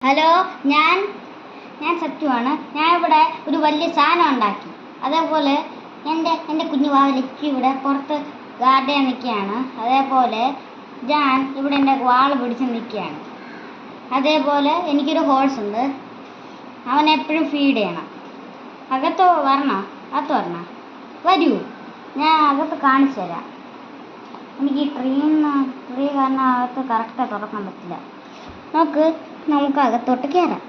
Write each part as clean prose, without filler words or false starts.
Hello, ഞാൻ സത്യമാണ്. ഞാൻ ഇവിടെ ഒരു വലിയ സാധനം ഉണ്ടാക്കി. അതേപോലെ എൻ്റെ കുഞ്ഞു വാവ ലക്കി ഇവിടെ പുറത്ത് ഗാർഡൻ നിൽക്കുകയാണ്. അതേപോലെ ഞാൻ ഇവിടെ എൻ്റെ വാള് പിടിച്ച് നിൽക്കുകയാണ്. അതേപോലെ എനിക്കൊരു ഹോഴ്സ് ഉണ്ട്. അവൻ എപ്പോഴും ഫീഡ് ചെയ്യണം. അകത്ത് വരണോ? വരൂ, ഞാൻ അകത്ത് കാണിച്ചു തരാം. എനിക്ക് ഈ ട്രീ കാരണം അകത്ത് കറക്റ്റായി തുറക്കാൻ പറ്റില്ല. നമുക്ക് അകത്തോട്ട് കയറാം.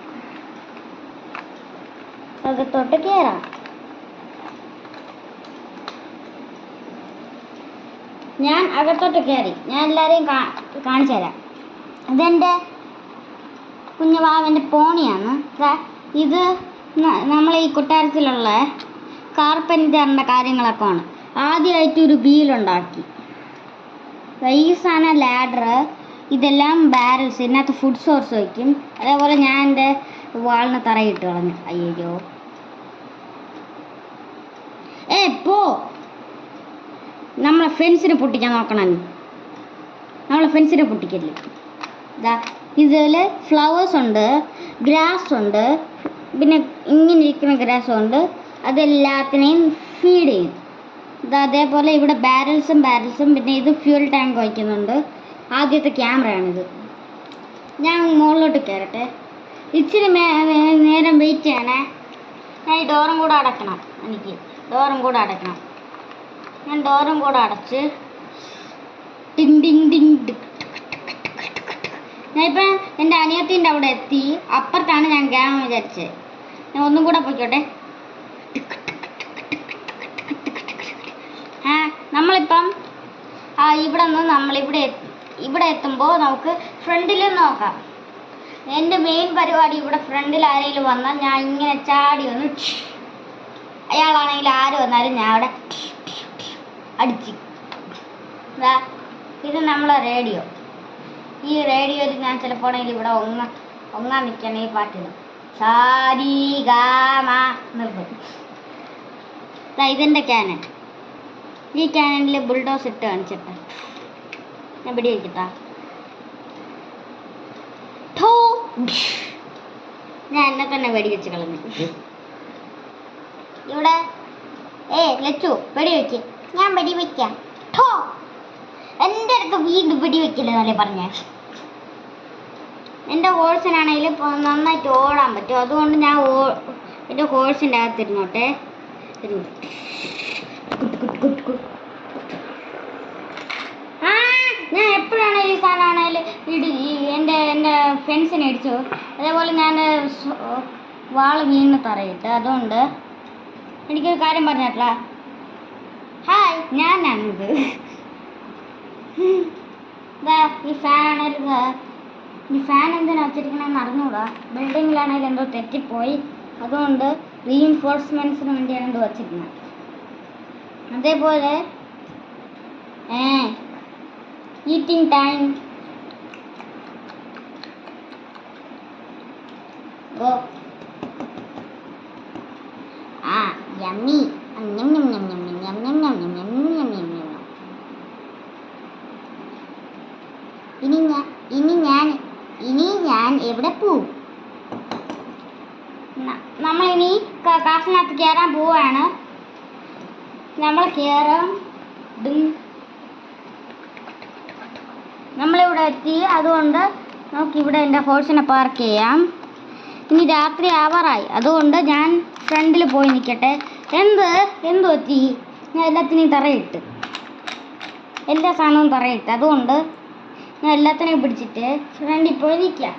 ഞാൻ അകത്തോട്ട് കയറി. ഞാൻ എല്ലാവരെയും കാണിച്ചു തരാം. ഇതെൻ്റെ കുഞ്ഞുവാവൻ്റെ പോണിയാണ്. ഇത് നമ്മൾ ഈ കൊട്ടാരത്തിലുള്ള കാർപ്പൻ്ററിൻ്റെ കാര്യങ്ങളൊക്കെ ആണ്. ആദ്യമായിട്ട് ഒരു വീലുണ്ടാക്കി. ഈ സാധനം ലാഡർ, ഇതെല്ലാം ബാരൽസ്. ഇതിനകത്ത് ഫുഡ് സോഴ്സ് വയ്ക്കും. അതേപോലെ ഞാൻ എൻ്റെ വാളിന് തറയിട്ട് കളഞ്ഞു. അയ്യോ, പോ. നമ്മളെ ഫ്രണ്ട്സിനെ പൊട്ടിക്കാൻ നോക്കണം. നമ്മളെ ഫ്രണ്ട്സിനെ പൊട്ടിക്കല്ലേ. ഇതിൽ ഫ്ലവേഴ്സ് ഉണ്ട്, ഗ്രാസ് ഉണ്ട്, പിന്നെ ഇങ്ങനെ ഇരിക്കുന്ന ഗ്രാസും ഉണ്ട്. അതെല്ലാത്തിനെയും ഫീഡ് ചെയ്യും. അതേപോലെ ഇവിടെ ബാരൽസും പിന്നെ ഇത് ഫ്യൂൽ ടാങ്ക് വയ്ക്കുന്നുണ്ട്. ആദ്യത്തെ ക്യാമറയാണിത്. ഞാൻ മുകളിലോട്ട് കയറട്ടെ. ഇച്ചിരി നേരം വെയിറ്റ് ചെയ്യണേ. ഞാൻ ഈ ഡോറും കൂടെ അടയ്ക്കണം. ഞാൻ ഡോറും കൂടെ അടച്ച് ഞാനിപ്പം എൻ്റെ അനിയത്തിൻ്റെ അവിടെ എത്തി. അപ്പുറത്താണ് ഞാൻ ക്യാമറ വിചാരിച്ചത്. ഞാൻ ഒന്നും കൂടെ പോയിക്കോട്ടെ. നമ്മളിപ്പം ഇവിടെ എത്തുമ്പോൾ നമുക്ക് ഫ്രണ്ടിൽ നോക്കാം. എൻ്റെ മെയിൻ പരിപാടി ഇവിടെ ഫ്രണ്ടിൽ ആരെങ്കിലും വന്നാൽ ഞാൻ ഇങ്ങനെ ചാടി വന്ന്, അയാളാണെങ്കിൽ ആര് വന്നാലും ഞാൻ അവിടെ അടിച്ച്. ഇത് നമ്മളെ റേഡിയോ. ഈ റേഡിയോയിൽ ഞാൻ ചിലപ്പോൾ ഇവിടെ ഒങ്ങാൻ നിൽക്കണം. ഈ പാട്ടിടും സാരി ഗാമ നിർത്തും. ഇതെൻ്റെ ക്യാനൻ. ഈ ക്യാനനിൽ ബുൾഡോസ് ഇട്ട് കാണിച്ചിട്ട് ഞാൻ വെടി വയ്ക്കട്ടാ. ഞാൻ എന്നെ തന്നെ വെടി വെച്ച് കളഞ്ഞു. ഇവിടെ ലച്ചു വെടി വെക്ക്. ഞാൻ വെടി വയ്ക്കാം. എൻ്റെ അടുത്ത് വീണ്ടും വെടി വെക്കില്ലെന്നല്ലേ പറഞ്ഞേ. എൻ്റെ ഹോഴ്സിനാണെങ്കിൽ നന്നായിട്ട് ഓടാൻ പറ്റും. അതുകൊണ്ട് ഞാൻ എൻ്റെ ഹോഴ്സിൻ്റെ അകത്തിരുന്നോട്ടെ. ഞാൻ എപ്പോഴാണ് ഈ സാധനമാണെങ്കിൽ എൻ്റെ ഫ്രണ്ട്സിനെ അടിച്ചു. അതേപോലെ ഞാൻ വാള് വീണ് തറയിട്ട്. അതുകൊണ്ട് എനിക്കൊരു കാര്യം പറഞ്ഞിട്ടില്ല. ഹായ്, ഞാനാണിത്. ഈ ഫാൻ എന്തിനാ വെച്ചിരിക്കണമെന്ന് അറിഞ്ഞൂടാ. ബിൽഡിങ്ങിലാണെങ്കിൽ എന്തോ തെറ്റിപ്പോയി. അതുകൊണ്ട് റീഇൻഫോഴ്സ്മെൻറ്റ്സിന് വേണ്ടിയാണ് ഇത് വച്ചിരിക്കുന്നത്. അതേപോലെ ഈറ്റിംഗ് ടൈം. യമ്മി. ഇനി ഞാൻ എവിടെ പോവും? നമ്മളിനി കാസിനകത്ത് കയറാൻ പോവാണ്. നമ്മൾ കയറാം. നമ്മളിവിടെ എത്തി. അതുകൊണ്ട് നമുക്കിവിടെ എൻ്റെ ഹോഴ്സിനെ പാർക്ക് ചെയ്യാം. ഇനി രാത്രി ആവാറായി. അതുകൊണ്ട് ഞാൻ ഫ്രണ്ടിൽ പോയി നിൽക്കട്ടെ. എന്ത് പറ്റി? ഞാൻ എല്ലാത്തിനെയും തറയിട്ട്, എല്ലാ സാധനവും തറയിട്ട്. അതുകൊണ്ട് ഞാൻ എല്ലാത്തിനെയും പിടിച്ചിട്ട് ഫ്രണ്ടിൽ പോയി നിൽക്കാം.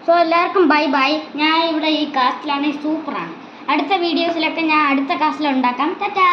സോ എല്ലാവർക്കും ബൈ. ഞാൻ ഇവിടെ ഈ കാസ്റ്റിലാണെങ്കിൽ സൂപ്പറാണ്. അടുത്ത വീഡിയോസിലൊക്കെ ഞാൻ അടുത്ത കാസ്റ്റിൽ ഉണ്ടാക്കാം. ടാറ്റാ.